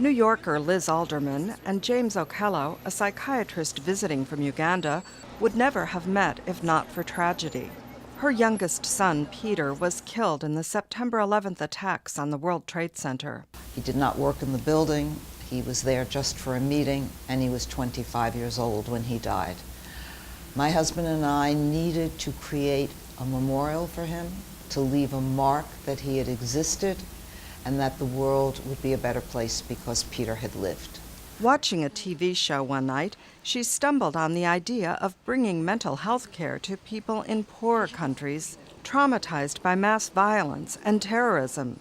New Yorker Liz Alderman and James Okello, a psychiatrist visiting from Uganda, would never have met if not for tragedy. Her youngest son, Peter, was killed in the September 11th attacks on the World Trade Center. He did not work in the building. He was there just for a meeting, and he was 25 years old when he died. My husband and I needed to create a memorial for him, to leave a mark that he had existed, and that the world would be a better place because Peter had lived. Watching a TV show one night, she stumbled on the idea of bringing mental health care to people in poorer countries traumatized by mass violence and terrorism.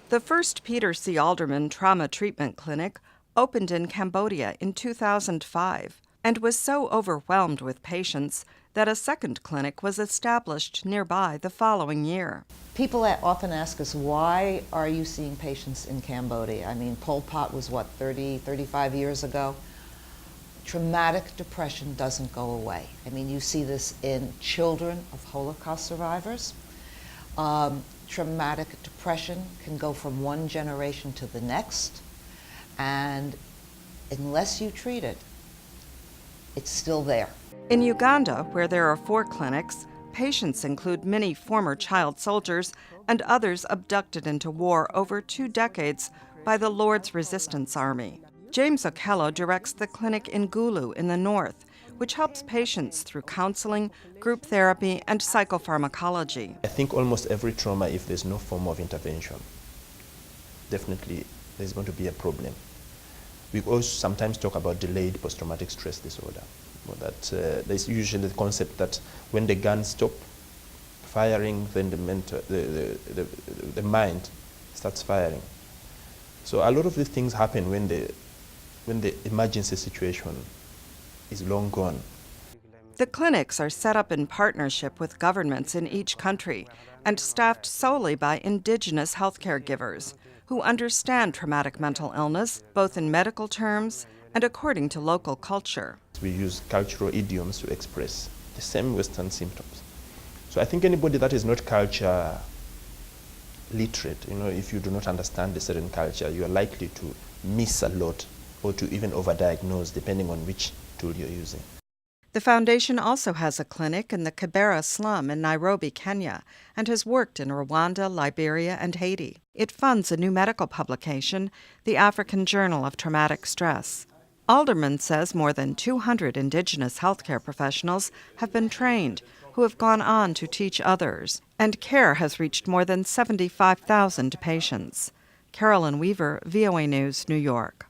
The first Peter C. Alderman Trauma Treatment Clinic opened in Cambodia in 2005 and was so overwhelmed with patients that a second clinic was established nearby the following year. People often ask us, why are you seeing patients in Cambodia? I mean, Pol Pot was, 35 years ago? Traumatic depression doesn't go away. I mean, you see this in children of Holocaust survivors. Traumatic depression can go from one generation to the next, and unless you treat it, it's still there. In Uganda, where there are 4 clinics, patients include many former child soldiers and others abducted into war over 2 decades by the Lord's Resistance Army. James Okello directs the clinic in Gulu in the north, which helps patients through counseling, group therapy, and psychopharmacology. I think almost every trauma, if there's no form of intervention, definitely there's going to be a problem. We also sometimes talk about delayed post-traumatic stress disorder. That there's usually the concept that when the guns stop firing, then the mind starts firing. So a lot of these things happen when the emergency situation is long gone. The clinics are set up in partnership with governments in each country and staffed solely by indigenous healthcare givers who understand traumatic mental illness, both in medical terms and according to local culture. We use cultural idioms to express the same Western symptoms. So I think anybody that is not culture literate, if you do not understand a certain culture, you are likely to miss a lot or to even overdiagnose depending on which tool you're using. The foundation also has a clinic in the Kibera slum in Nairobi, Kenya, and has worked in Rwanda, Liberia, and Haiti. It funds a new medical publication, the African Journal of Traumatic Stress. Alderman says more than 200 indigenous healthcare professionals have been trained, who have gone on to teach others, and care has reached more than 75,000 patients. Carolyn Weaver, VOA News, New York.